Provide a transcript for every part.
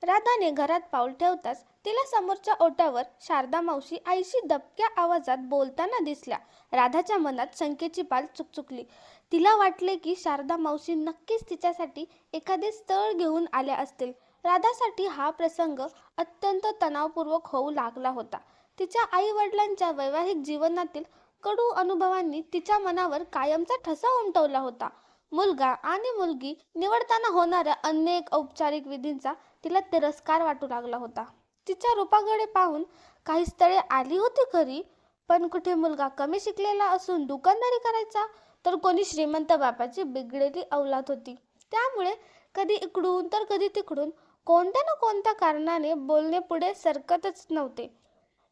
राधाने घरात पाऊल ठेवताच तिला समोरच्या ओट्यावर शारदा मावशी आईशी दबक्या आवाजात बोलताना दिसल्या. राधाच्या मनात शंकेची पाल चुकचुकली. तिला वाटले की शारदा मावशी नक्कीच तिच्यासाठी एखादे स्थळ घेऊन आल्या असतील. राधासाठी हा प्रसंग अत्यंत तणावपूर्वक होऊ लागला होता. तिच्या आई वडिलांच्या वैवाहिक जीवनातील कडू अनुभवांनी तिच्या मनावर कायमचा ठसा उमटवला होता. मुलगा आणि मुलगी निवडताना होणाऱ्या अनेक औपचारिक विधींचा तिला तिरस्कार वाटू लागला होता. तिच्या रूपाकडे पाहून काही स्थळे आली होती खरी, पण कुठे मुलगा कमी शिकलेला असून दुकानदारी करायचा, तर कोणी श्रीमंत बापाची बिघडलेली औलाद होती. त्यामुळे कधी इकडून तर कधी तिकडून कोणत्या ना कोणत्या कारणाने बोलणे पुढे सरकतच नव्हते.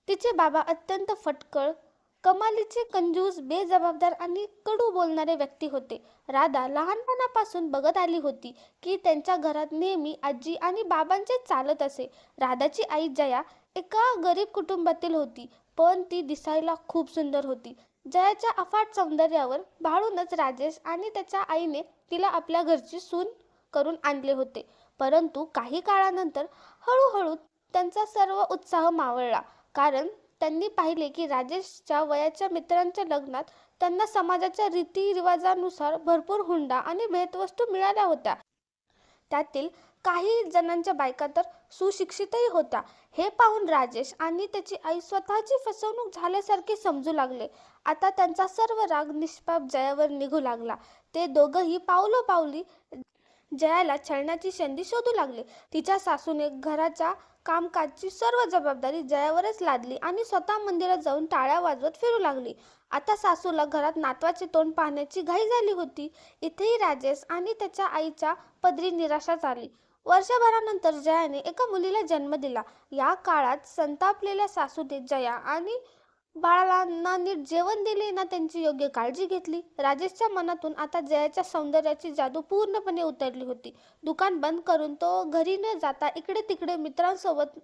तिचे बाबा अत्यंत फटकळ, कमालीचे कंजूस, बेजबाबदार आणि कडू बोलणारे व्यक्ती होते. राधा लहानपणापासून बघत आली होती की त्यांच्या घरात नेहमी आजी आणि बाबांचे चालत असे. राधाची आई जया एका गरीब कुटुंबातील होती, पण ती दिसायला खूप सुंदर होती. जयाच्या अफाट सौंदर्यावर भाळूनच राजेश आणि त्याच्या आईने तिला आपल्या घरची सून करून आणले होते. परंतु काही काळानंतर हळूहळू त्यांचा सर्व उत्साह मावळला, कारण त्यांनी पाहिले की राजेशच्या वयाच्या मित्रांच्या लग्नात त्यांना समाजाच्या रीतिरिवाजानुसार भरपूर हुंडा आणि भेटवस्तू मिळाल्या होत्या. त्यातील काही जणांच्या बायका तर सुशिक्षितही होत्या. हे पाहून राजेश आणि त्याची आई स्वतःची फसवणूक झाल्यासारखे समजू लागले. आता त्यांचा सर्व राग निष्पाप जयावर निघू लागला. ते दोघंही पावलोपावली जयाला छळण्याची संधी शोधू लागले. तिच्या सासूने घराच्या कामकाजची सर्व जबाबदारी जयावरच लादली आणि स्वतः मंदिरात जाऊन टाळ्या वाजवत फिरू लागली. आता सासूला घरात नातवाचे तोंड पाहण्याची घाई झाली होती. इथेही राजेश आणि त्याच्या आईच्या पदरी निराशाच आली. वर्षभरानंतर जयाने एका मुलीला जन्म दिला. या काळात संतापलेल्या सासूने जया आणि बाळांना नीट जेवण दिले ना त्यांची योग्य काळजी घेतली. राजेशच्या मनातून आता जयाच्या सौंदर्याची जादू पूर्णपणे उतरली होती. दुकान बंद करून तो घरी न जाता इकडे तिकडे मित्रांसोबत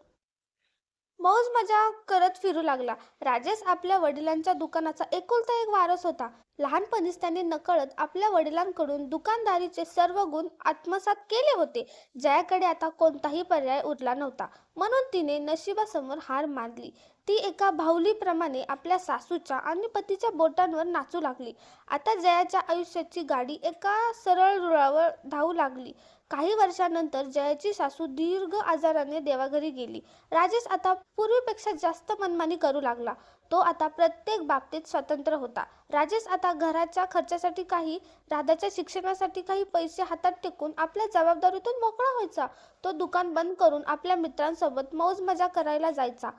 मौज मजा करत फिरू लागला. राजेश आपल्या वडिलांच्या दुकानाचा एकुलता एक वारस होता. लहानपणीच त्याने नकळत आपल्या वडिलांकडून दुकानदारीचे सर्व गुण आत्मसात केले होते. जयाकडे आता कोणताही पर्याय उरला नव्हता, म्हणून तिने नशिबासमोर हार मानली. ती एका बाहुलीप्रमाणे आपल्या सासूच्या आणि पतीच्या बोटांवर नाचू लागली. आता जयाच्या आयुष्याची गाडी एका सरळ रुळावर धावू लागली. काही वर्षांनंतर जयाची सासू दीर्घ आजाराने देवाघरी गेली. राजेश आता पूर्वीपेक्षा जास्त मनमानी करू लागला. तो आता प्रत्येक बाबतीत स्वतंत्र होता. राजेश आता घराच्या खर्चासाठी काही, राधाच्या शिक्षणासाठी काही पैसे हातात टेकून आपल्या जबाबदारीतून मोकळा व्हायचा. तो दुकान बंद करून आपल्या मित्रांसोबत मौज मजा करायला जायचा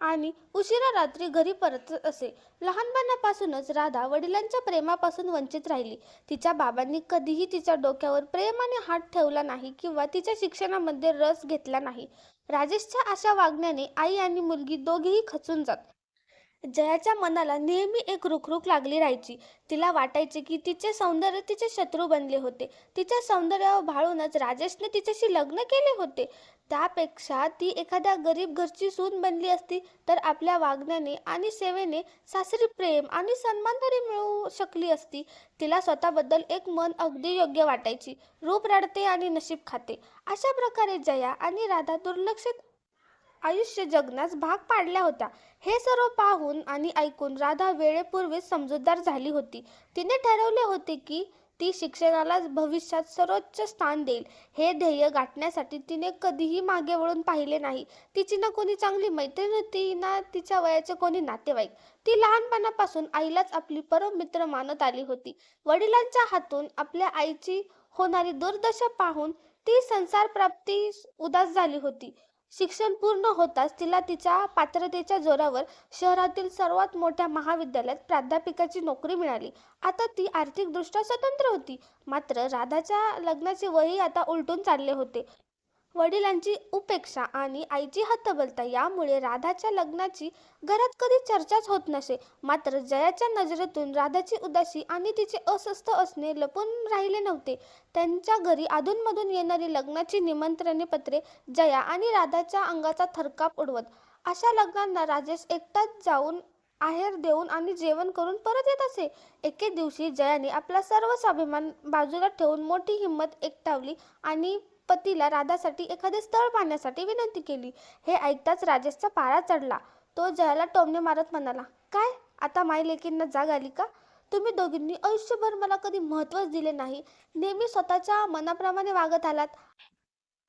आणि उशिरा रात्री घरी परतत असे. लहानपणापासूनच राधा वडिलांच्या प्रेमापासून वंचित राहिली. तिच्या बाबांनी कधीही तिच्या डोक्यावर प्रेमाने हात ठेवला नाही किंवा तिच्या शिक्षणामध्ये रस घेतला नाही. राजेशच्या अशा वागण्याने आई आणि मुलगी दोघेही खचून जात. जयाच्या मनाला नेहमी एक रुखरुख लागली राहायची. तिला वाटायचे की तिचे सौंदर्य तिचे शत्रू बनले होते. तिच्या सौंदर्यावर भाळूनच राजेशने तिच्याशी लग्न केले होते. त्यापेक्षा ती एखाद्या गरीब घरची सून बनली असती तर आपल्या वागण्याने आणि सेवेने सासरी प्रेम आणि सन्मान तरी मिळवू शकली असती. तिला स्वतःबद्दल एक मन अगदी योग्य वाटायची. रूप रडते आणि नशीब खाते, अशा प्रकारे जया आणि राधा दुर्लक्षित आयुष्य जगण्यास भाग पाडल्या होत्या. हे सर्व पाहून आणि ऐकून राधा वेळेपूर्वीच समजूतदार झाली होती. तिने ठरवले होते की ती शिक्षणालाच भविष्यात सर्वोच्च स्थान देईल. हे ध्येय गाठण्यासाठी तिने कधीही मागे वळून पाहिले नाही. तिची ना कोणी चांगली मैत्रीण होती, ना तिच्या वयाचे कोणी नातेवाईक. ती लहानपणापासून आईलाच आपली परम मित्र मानत आली होती. वडिलांच्या हातून आपल्या आईची होणारी दुर्दशा पाहून ती संसारप्राप्तीस उदास झाली होती. शिक्षण पूर्ण होताच तिला तिच्या पात्रतेच्या जोरावर शहरातील सर्वात मोठ्या महाविद्यालयात प्राध्यापिकाची नोकरी मिळाली. आता ती आर्थिकदृष्ट्या स्वतंत्र होती. मात्र राधाच्या लग्नाचे वयही आता उलटून चालले होते. वडिलांची उपेक्षा आणि आईची हतबलता यामुळे राधाच्या लग्नाची घरात कधी चर्चाच होत नसे. मात्र जयाच्या नजरेतून राधाची उदासी आणि तिचे अस्वस्थ असणे लपून राहिले नव्हते. त्यांच्या घरी अधूनमधून येणारी लग्नाची निमंत्रणे पत्रे जया आणि राधाच्या अंगाचा थरकाप उडवत. अशा लग्नांना राजेश एकटाच जाऊन आहेर देऊन आणि जेवण करून परत येत असे. एके दिवशी जयाने आपला सर्व स्वाभिमान बाजूला ठेवून मोठी हिंमत एकटावली आणि पतीला राधासाठी एखादे स्थळ पाहण्यासाठी विनंती केली. हे ऐकताच राजेशचा पारा चढला. तो जयाला टोमणे मारत म्हणाला, काय आता माई लेकींना जाग आली का? तुम्ही दोघींनी आयुष्यभर मला कधी महत्त्वच दिले नाही. नेहमी स्वतःच्या मनाप्रमाणे वागत आलात.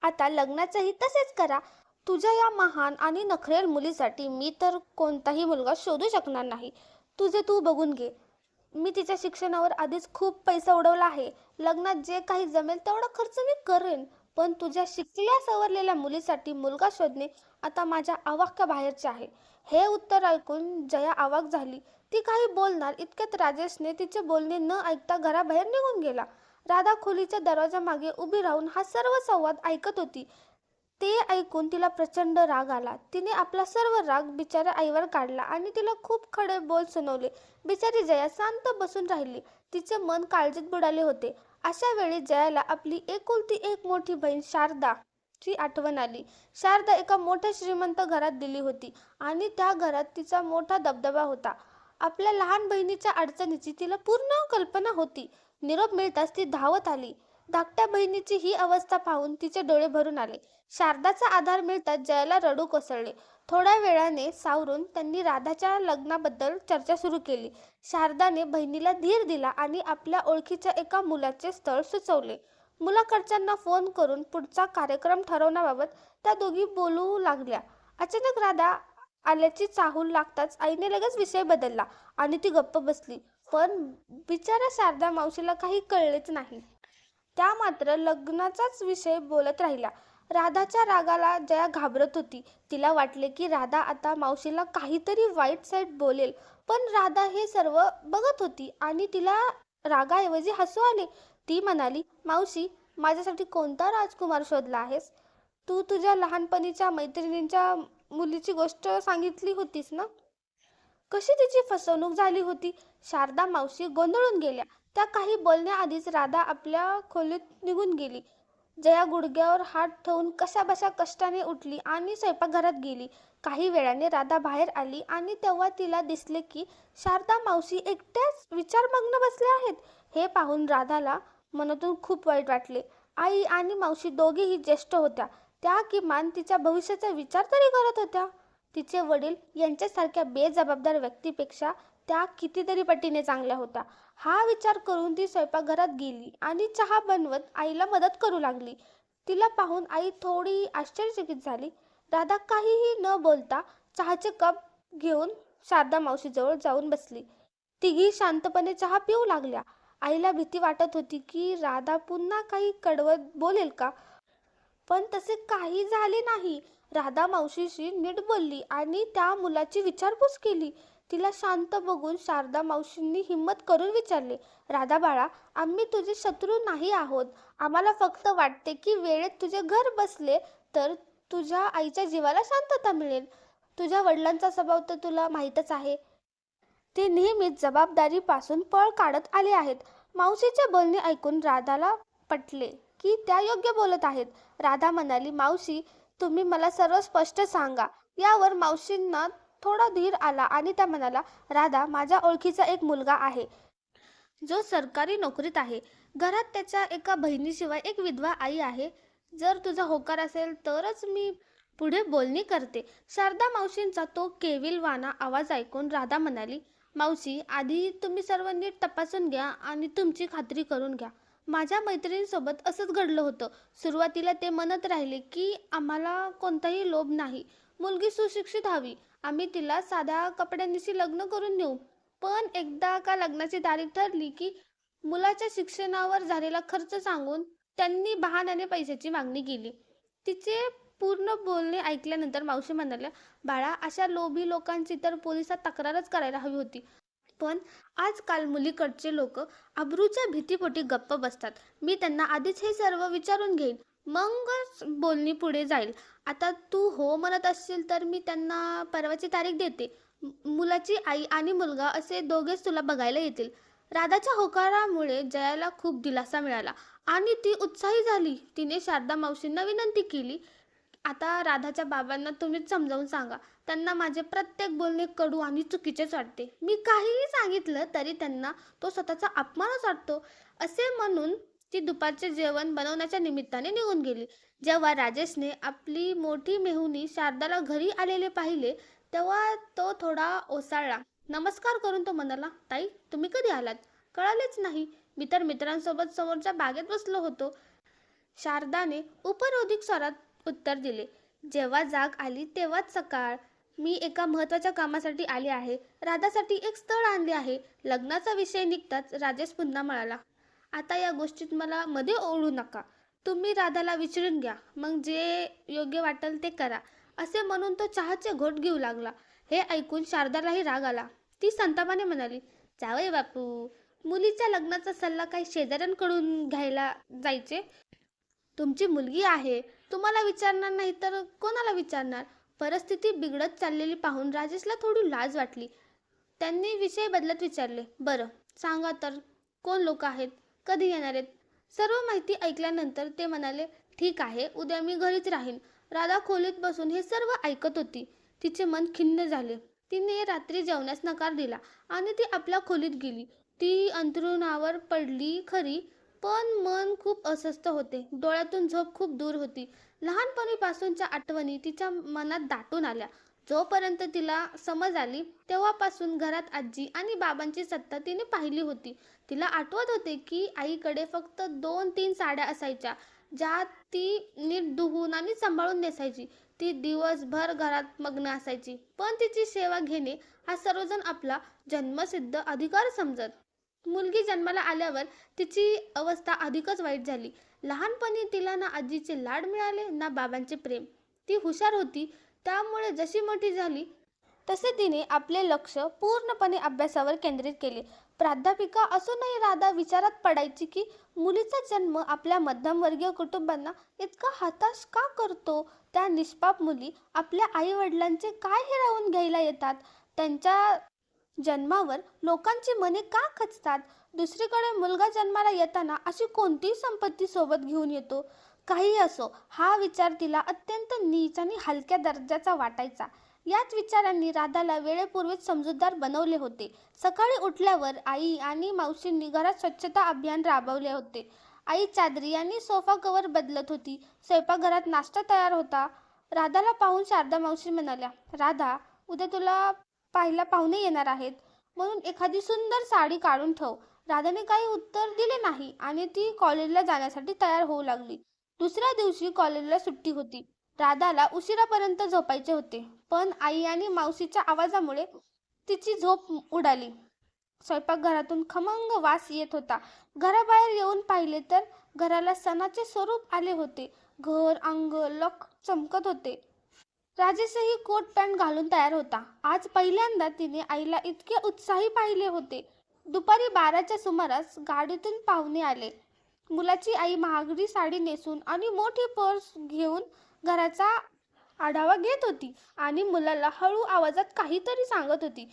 आता लग्नाचंही तसेच करा. तुझ्या या महान आणि नखरेल मुलीसाठी मी तर कोणताही मुलगा शोधू शकणार नाही. तुझे तू बघून घे. मी तिच्या शिक्षणावर आधीच खूप पैसा उडवला आहे. लग्नात जे काही जमेल तेवढा खर्च मी करेन. पण तुझ्या शिकल्या सवरलेल्या मुलीसाठी मुलगा शोधणे आता माझ्या आवाक्याबाहेरचे आहे. हे उत्तर ऐकून जया अवाक झाली. ती काही बोलणार इतक्यात राजेशने तिचे बोलणे न ऐकता घराबाहेर निघून गेला. राधा खोलीच्या दरवाजामागे उभी राहून हा सर्व संवाद ऐकत होती. ते ऐकून तिला प्रचंड राग आला. तिने आपला सर्व राग बिचाऱ्या आईवर काढला आणि तिला खूप खडे बोल सुनावले. बिचारी जया शांत बसून राहिली. तिचे मन काळजीत बुडाले होते. अशा वेळी जयाला आपली एकुलती एक मोठी बहीण शारदा ची आठवण आली. शारदा एका मोठ्या श्रीमंत घरात दिली होती आणि त्या घरात तिचा मोठा दबदबा होता. आपल्या लहान बहिणीच्या अडचणीची तिला पूर्ण कल्पना होती. निरोप मिळताच ती धावत आली. धाकट्या बहिणीची ही अवस्था पाहून तिचे डोळे भरून आले. शारदाचा आधार मिळताच जयाला रडू कोसळले. थोड्या वेळाने सावरून त्यांनी राधाच्या लग्नाबद्दल चर्चा सुरू केली. शारदाने बहिणीला धीर दिला आणि आपल्या ओळखीच्या एका मुलाचे स्थळ सुचवले. मुलाकडच्यांना फोन करून पुढचा कार्यक्रम ठरवण्याबाबत त्या दोघी बोलू लागल्या. अचानक राधा आल्याची चाहूल लागताच आईने लगेच विषय बदलला आणि ती गप्प बसली. पण बिचाऱ्या शारदा मावशीला काही कळलेच नाही. त्या मात्र लग्नाचाच विषय बोलत राहिल्या. राधाच्या रागाला जया घाबरत होती. तिला वाटले की राधा आता मावशीला काहीतरी वाईट साईड बोलेल. पण राधा हे सर्व बघत होती आणि तिला रागाऐवजी हसू आले. ती म्हणाली, मावशी, माझ्यासाठी कोणता राजकुमार शोधला आहेस? तू तुझ्या लहानपणीच्या मैत्रिणींच्या मुलीची गोष्ट सांगितली होतीस ना? कशी तिची फसवणूक झाली होती? शारदा मावशी गोंधळून गेल्या. त्या काही बोलण्याआधीच राधा आपल्या खोलीत निघून गेली. जया गुडघ्यावर हात ठेवून कशाबशा कष्टाने उठली आणि स्वयंपाकघरात गेली. काही वेळाने राधा बाहेर आली आणि तेव्हा तिला दिसले की शारदा मावशी एकट्याच विचारमग्न बसल्या आहेत. हे पाहून राधाला मनातून खूप वाईट वाटले. आई आणि मावशी दोघेही ज्येष्ठ होत्या. त्या किमान तिच्या भविष्याचा विचार तरी करत होत्या. तिचे वडील यांच्यासारख्या बेजबाबदार व्यक्तीपेक्षा त्या कितीतरी पटीने चांगल्या होत्या. हा विचार करून ती स्वयंपाकघरात गेली आणि चहा बनवत आईला मदत करू लागली. तिला पाहून आई थोडी आश्चर्यचकित झाली. राधा काहीही न बोलता चहाचे कप घेऊन शारदा मावशीजवळ जाऊन बसली. तिघी शांतपणे चहा पिऊ लागल्या. आईला भीती वाटत होती की राधा पुन्हा काही कडवत बोलेल का, पण तसे काही झाले नाही. राधा मावशीशी नीट बोलली आणि त्या मुलाची विचारपूस केली. तिला शांत बघून शारदा मावशींनी हिम्मत करून विचारले, राधा बाळा, आम्ही तुझे शत्रू नाही आहोत. आम्हाला फक्त वाटते की वेळेत तुझे घर बसले तर तुझ्या आईच्या जीवाला शांतता मिळेल. तुझ्या वडिलांचा स्वभाव तर तुला माहीतच आहे. ते नेहमीच जबाबदारीपासून पळ काढत आले आहेत. मावशीचे बोलणे ऐकून राधाला पटले की त्या योग्य बोलत आहेत. राधा म्हणाली, मावशी, तुम्ही मला सर्व स्पष्ट सांगा. यावर मावशींना थोडा धीर आला आणि त्या म्हणाला, राधा, माझ्या ओळखीचा एक मुलगा आहे जो सरकारी नोकरीत आहे. घरात त्याच्या एका बहिणीशिवाय एक विधवा आई आहे. जर तुझा होकार असेल तरच मी पुढे बोलणी करते. शारदा मावशींचा तो केविलवाणा आवाज ऐकून राधा म्हणाली, मावशी, आधी तुम्ही सर्व नीट तपासून घ्या आणि तुमची खात्री करून घ्या. माझ्या मैत्रिणींसोबत असंच घडलं होतं. सुरुवातीला ते म्हणत राहिले की आम्हाला कोणताही लोभ नाही, मुलगी सुशिक्षित हवी, आम्ही तिला साध्या कपड्यांनिशी लग्न करून नेऊ. पण एकदा का लग्नाची तारीख ठरली की मुलाच्या शिक्षणावर झालेला खर्च सांगून त्यांनी बहाण्याने पैशाची मागणी केली. तिचे पूर्ण बोलणे ऐकल्यानंतर मावशी म्हणाल्या, बाळा, अशा लोभी लोकांची तर पोलिसात तक्रारच करायला हवी होती. पण आजकाल मुलीकडचे लोक अब्रूच्या भीतीपोटी गप्प बसतात. मी त्यांना आधीच हे सर्व विचारून घेईन, मगच बोलणी पुढे जाईल. आता तू हो म्हणत असशील तर मी त्यांना परवाची तारीख देते. मुलाची आई आणि मुलगा असे दोघेच तुला बघायला येतील. राधाच्या होकारामुळे जयाला खूप दिलासा मिळाला आणि ती उत्साही झाली. तिने शारदा मावशींना विनंती केली, आता राधाच्या बाबांना तुम्हीच समजावून सांगा. त्यांना माझे प्रत्येक बोलणे कडू आणि चुकीचेच वाटते. मी काहीही सांगितलं तरी त्यांना तो स्वतःचा अपमानच वाटतो. असे म्हणून ती दुपारचे जेवण बनवण्याच्या निमित्ताने निघून गेली. जेव्हा राजेशने आपली मोठी मेहुणी शारदाला घरी आलेले पाहिले तेव्हा तो थोडा ओसाळला. नमस्कार करून तो म्हणाला, ताई तुम्ही कधी आलात? कळालेच नाही. मी तर मित्रांसोबत समोरच्या बागेत बसलो होतो. शारदाने उपरोधिक स्वरात उत्तर दिले. जेव्हा जाग आली तेव्हाच सकाळ. मी एका महत्वाच्या कामासाठी आले आहे. राधासाठी एक स्थळ आणले आहे. लग्नाचा विषय निघताच राजेश पुन्हा म्हणाला, आता या गोष्टीत मला मध्ये ओढू नका. तुम्ही राधाला विचारून घ्या, मग जे योग्य वाटेल ते करा, असे म्हणून तो चहाचे घोट घेऊ लागला. हे ऐकून शारदालाही राग आला. ती संतापाने म्हणाली, जावई बापू, मुलीच्या लग्नाचा सल्ला काही शेजाऱ्यांकडून घ्यायला जायचे? तुमची मुलगी आहे, तुम्हाला विचारणार नाही तर कोणाला विचारणार? परिस्थिती बिघडत चाललेली पाहून राजेशला थोडी लाज वाटली. त्यांनी विषय बदलत विचारले, बरं सांगा तर, कोण लोक आहेत? कधी येणार आहेत? सर्व माहिती ऐकल्यानंतर ते म्हणाले, ठीक आहे, उद्या मी घरीच राहीन. राधा खोलीत बसून हे सर्व ऐकत होती. तिचे मन खिन्न झाले. तिने रात्री जेवण्यास नकार दिला आणि ती आपल्या खोलीत गेली. ती अंथरुणावर पडली खरी, पण मन खूप अस्वस्थ होते. डोळ्यातून झोप खूप दूर होती. लहानपणीपासूनच्या आठवणी तिच्या मनात दाटून आल्या. जोपर्यंत तिला समज आली तेव्हापासून घरात आजी आणि बाबांची सत्ता तिने पाहिली होती. तिला आठवत होते की आईकडे फक्त 2-3 साड्या असायच्या, ज्या ती नीट धुवून आणि सांभाळून नेसायची. ती दिवसभर घरात मग्न असायची, पण तिची सेवा घेणे हा सर्वजण आपला जन्मसिद्ध अधिकार समजत. मुलगी जन्माला आल्यावर तिची अवस्था अधिकच वाईट झाली. लहानपणी तिला ना आजीचे लाड मिळाले ना बाबांचे प्रेम. ती हुशार होती, त्यामुळे जशी मोठी झाली तसे तिने आपले लक्ष पूर्णपणे अभ्यासावर केंद्रित केले. प्राध्यापिका असूनही राधा विचारात पडायची की मुलीचा जन्म आपल्या मध्यमवर्गीय कुटुंबांना इतका हताश का करतो? त्या निष्पाप मुली आपल्या आई वडिलांचे काय हिरावून घ्यायला येतात? त्यांच्या जन्मावर लोकांची मने का खचतात? दुसरीकडे मुलगा जन्माला येताना अशी कोणती संपत्ती सोबत घेऊन येतो? काही असो, हा विचार तिला अत्यंत नीच आणि हलक्या दर्जाचा वाटायचा. याच विचारांनी राधाला वेळेपूर्वीच समजूतदार बनवले होते. सकाळी उठल्यावर आई आणि मावशींनी घरात स्वच्छता अभियान राबवले होते. आई चादरी आणि सोफा कव्हर बदलत होती. स्वयंपाकघरात नाश्ता तयार होता. राधाला पाहून शारदा मावशी म्हणाल्या, राधा, उद्या तुला पाहायला पाहुणे येणार आहेत, म्हणून एखादी सुंदर साडी काढून ठेव. राधाने काही उत्तर दिले नाही आणि ती कॉलेजला जाण्यासाठी तयार होऊ लागली. दुसऱ्या दिवशी कॉलेजला सुट्टी होती. राधाला उशिरापर्यंत झोपायचे होते, पण आई आणि मावशीच्या आवाजामुळे तिची झोप उडाली. स्वयंपाकघरातून खमंग वास येत होता. घराबाहेर येऊन पाहिले तर घराला सणाचे स्वरूप आले होते. घर अंग लख चमकत होते. राजेशही कोट पॅन्ट घालून तयार होता. आज पहिल्यांदा तिने आईला इतके उत्साही पाहिले होते. दुपारी 12च्या सुमारास गाडीतून पाहुणे आले. मुलाची आई महागडी साडी नेसून आणि मोठी पर्स घेऊन घराचा आढावा घेत होती आणि मुलाला हळू आवाजात काहीतरी सांगत होती.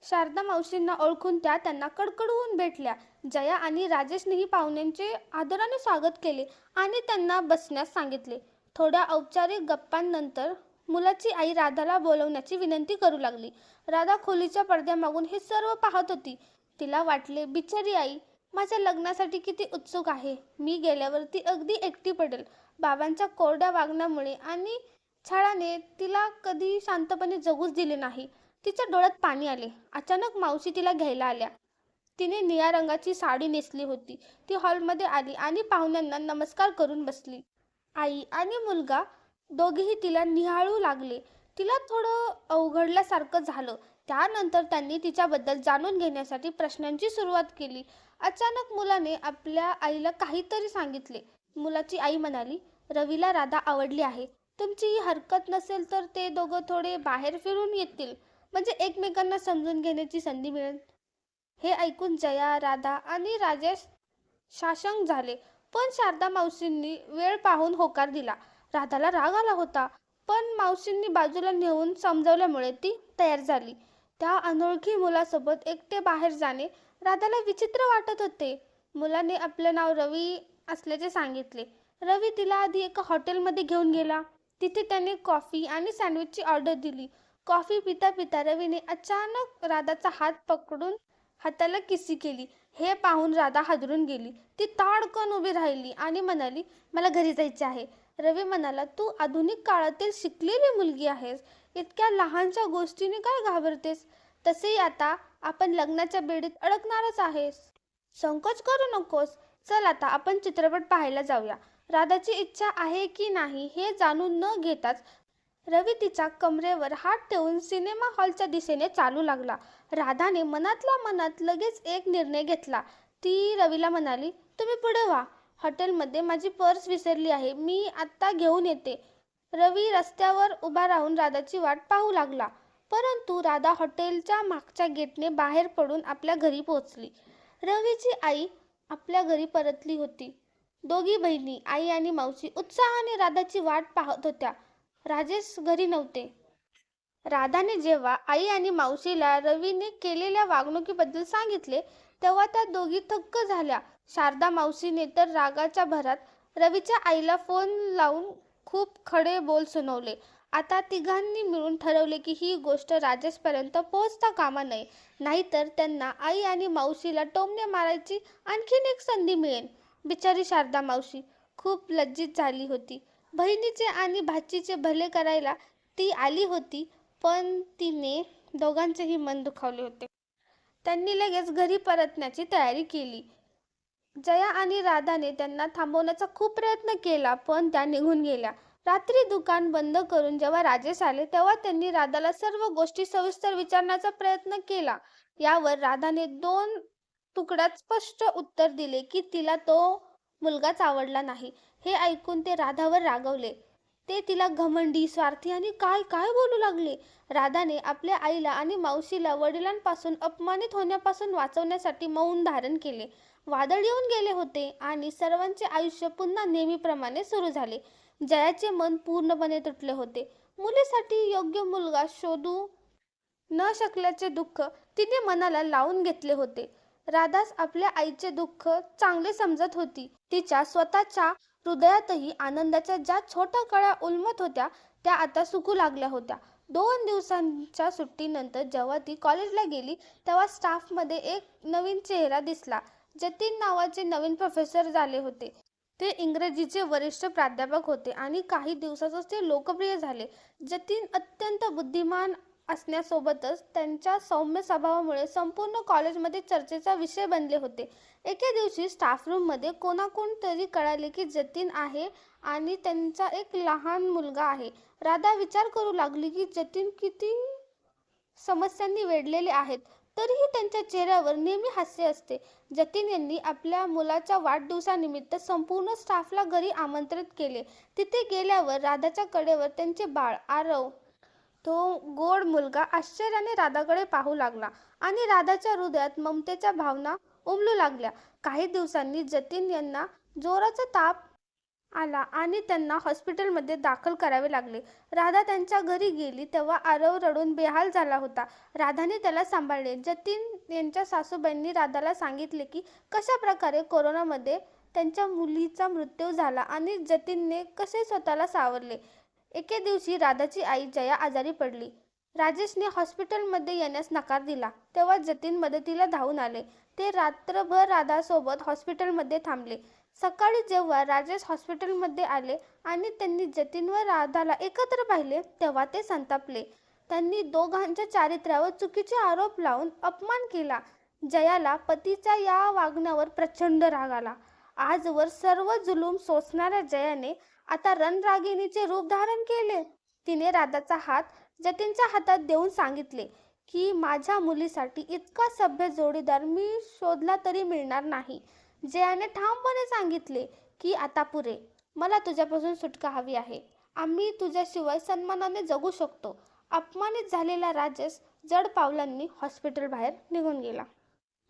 शारदा मावशींना ओळखून त्या त्यांना कडकडून भेटल्या. जया आणि राजेशनेही पाहुण्यांचे आदराने स्वागत केले आणि त्यांना बसण्यास सांगितले. थोड्या औपचारिक गप्पांनंतर मुलाची आई राधाला बोलवण्याची विनंती करू लागली. राधा खोलीच्या पडद्यामागून हे सर्व पाहत होती. तिला वाटले, बिचारी आई माझ्या लग्नासाठी किती उत्सुक आहे. मी गेल्यावर ती अगदी एकटी पडेल. बाबांच्या कोरड्या वागण्यामुळे आणि छळाने तिला कधी शांतपणे जगूच दिले नाही. तिच्या डोळ्यात पाणी आले. अचानक मावशी तिला घ्यायला आल्या. तिने निळ्या रंगाची साडी नेसली होती. ती हॉलमध्ये आली आणि पाहुण्यांना नमस्कार करून बसली. आई आणि मुलगा दोघेही तिला निहाळू लागले. तिला थोडं अवघडल्यासारखं झालं. त्यानंतर त्यांनी तिच्याबद्दल जाणून घेण्यासाठी प्रश्नांची सुरुवात केली. अचानक मुलाने आपल्या आईला काहीतरी सांगितले. मुलाची आई म्हणाली, रवीला राधा आवडली आहे. तुमची ही हरकत नसेल तर ते दोघं थोडे बाहेर फिरून येतील, म्हणजे एकमेकांना समजून घेण्याची संधी मिळेल. हे ऐकून जया, राधा आणि राजेश साशंक झाले, पण शारदा मावशींनी वेळ पाहून होकार दिला. राधाला राग आला होता, पण मावशींनी बाजूला नेऊन समजावल्यामुळे ती तयार झाली. त्या अनोळखी मुलासोबत एकटे बाहेर जाणे राधाला विचित्र वाटत होते. मुलाने आपले नाव रवी असल्याचे सांगितले. रवी तिला आधी एका हॉटेलमध्ये घेऊन गेला. तिथे त्याने कॉफी आणि सँडविचची ऑर्डर दिली. कॉफी पिता पिता रवीने अचानक राधाचा हात पकडून हाताला किसी केली. हे पाहून राधा हादरून गेली. ती ताडकन उभी राहिली आणि म्हणाली, मला घरी जायचे आहे. रवी म्हणाला, तू आधुनिक काळातील शिकलेली मुलगी आहेस, इतक्या लहानशा गोष्टीने काय घाबरतेस? तसेही आता आपण लग्नाच्या बेडीत अडकणारच आहेस. संकोच करू नकोस. चल आता आपण चित्रपट पाहायला जाऊया. राधाची इच्छा आहे की नाही हे जाणून न घेताच रवी तिच्या कमरेवर हात ठेवून सिनेमा हॉलच्या दिशेने चालू लागला. राधाने मनातल्या मनात लगेच एक निर्णय घेतला. ती रवीला म्हणाली, तुम्ही पुढे व्हा. हॉटेलमध्ये माझी पर्स विसरली आहे, मी आत्ता घेऊन येते. रवी रस्त्यावर उभा राहून राधाची वाट पाहू लागला. परंतु राधा हॉटेलच्या मागच्या गेटने बाहेर पडून आपल्या घरी पोहोचली. रवीची आई आपल्या घरी परतली होती. दोघी बहिणी, आई आणि मावशी उत्साहाने राधाची वाट पाहत होत्या. राजेश घरी नव्हते. राधाने जेव्हा आई आणि मावशीला रवीने केलेल्या वागणुकीबद्दल सांगितले तेव्हा त्या दोघी थक्क झाल्या. शारदा मावशीने तर रागाच्या भरात रवीच्या आईला फोन लावून खूप खडे बोल सुनावले. आता तिघांनी मिळून ठरवले की ही गोष्ट राजेशपर्यंत पोहोचता कामा नये, नाहीतर त्यांना आई आणि मावशीला टोमणे मारायची आणखीन एक संधी मिळेल. बिचारी शारदा मावशी खूप लज्जित झाली होती. बहिणीचे आणि भाचीचे भले करायला ती आली होती, पण तिने दोघांचेही मन दुखावले होते. त्यांनी लगेच घरी परतण्याची तयारी केली. जया आणि राधाने त्यांना थांबवण्याचा खूप प्रयत्न केला, पण त्या निघून गेल्या. रात्री दुकान बंद करून जेव्हा राजेश आले तेव्हा त्यांनी राधाला सर्व गोष्टी सविस्तर विचारण्याचा प्रयत्न केला. यावर राधाने 2 तुकड्यात स्पष्ट उत्तर दिले की तिला तो मुलगाच आवडला नाही. हे ऐकून ते राधावर रागावले. ते तिला घमंडी, स्वार्थी आणि काय काय बोलू लागले. राधाने आपल्या आईला आणि मावशीला वडिलांपासून अपमानित होण्यापासून वाचवण्यासाठी मौन धारण केले. वादळ येऊन गेले होते आणि सर्वांचे आयुष्य पुन्हा नेहमीप्रमाणे सुरू झाले. जयाचे मन पूर्णपणे तुटले होते. मुलीसाठी योग्य मुलगा शोधू न शकल्याचे दुःख तिने मनाला लावून घेतले होते. राधास आपल्या आईचे दुःख चांगले समजत होती. तिच्या स्वतःच्या हृदयातही आनंदाच्या ज्या छोट्या कळ्या उलमत होत्या त्या आता सुकू लागल्या होत्या. 2 दिवसांच्या सुट्टीनंतर जेव्हा ती कॉलेजला गेली तेव्हा स्टाफमध्ये एक नवीन चेहरा दिसला. जतीन नावाचे नवीन प्रोफेसर झाले होते. ते इंग्रजीचे वरिष्ठ प्राध्यापक होते आणि काही दिवसातच ते लोकप्रिय झाले. जतीन अत्यंत बुद्धिमान असण्यासोबतच त्यांच्या सौम्य स्वभावामुळे संपूर्ण कॉलेजमध्ये चर्चेचा विषय बनले होते. एके दिवशी स्टाफ रूममध्ये कोणाकोणतरी कळाले की जतीन आहे आणि त्यांचा एक लहान मुलगा आहे. राधा विचार करू लागली की जतीन किती समस्यांनी वेढलेले आहेत, तरीही त्यांच्या चेहऱ्यावर नेहमी हास्य असते. जतीन यांनी आपल्या मुलाच्या वाढदिवसानिमित्त संपूर्ण स्टाफला घरी आमंत्रित केले. तिथे गेल्यावर राधाच्या कडेवर त्यांचे बाळ आरव, तो गोड मुलगा आश्चर्याने राधाकडे पाहू लागला आणि राधाच्या हृदयात ममतेच्या भावना उमलू लागल्या. काही दिवसांनी जतीन यांना जोराचा ताप आला आणि त्यांना हॉस्पिटलमध्ये दाखल करावे लागले. राधा त्यांच्या घरी गेली तेव्हा आरव रडून बेहाल झाला होता. राधाने त्याला सांभाळले. जतीन यांच्या सासूबाईंनी राधाला सांगितले की कशा प्रकारे कोरोनामध्ये त्यांच्या मुलीचा मृत्यू झाला आणि जतीनने कसे स्वतःला सावरले. एके दिवशी राधाची आई जया आजारी पडली. राजेशने हॉस्पिटलमध्ये येण्यास नकार दिला तेव्हा जतीन मदतीला धावून आले. ते रात्रभर राधासोबत हॉस्पिटलमध्ये थांबले. सकाळी जेव्हा राजेश हॉस्पिटलमध्ये आले आणि त्यांनी जतीन व राधाला एकत्र पाहिले तेव्हा ते संतापले. त्यांनी दोघांच्या चारित्र्यावर चुकीचे आरोप लावून अपमान केला. जयाला पतीच्या या वागण्यावर प्रचंड राग आला. आजवर सर्व जुलूम सोसणाऱ्या जयाने आता रणरागिणीचे रूप धारण केले. तिने राधाचा हात जतीनच्या हातात देऊन सांगितले की माझ्या मुलीसाठी इतका सभ्य जोडीदार मी शोधला तरी मिळणार नाही. जयाने ठामपणे सांगितले की आता पुरे, मला तुझ्यापासून सुटका हवी आहे. आम्ही तुझ्याशिवाय सन्मानाने जगू शकतो. अपमानित झालेला राजेश जड पावलांनी हॉस्पिटल बाहेर निघून गेला.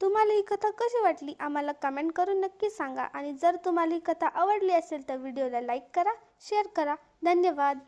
तुम्हाला ही कथा कशी वाटली आम्हाला कमेंट करून नक्की सांगा आणि जर तुम्हाला ही कथा आवडली असेल तर व्हिडिओला लाईक करा, शेअर करा. धन्यवाद.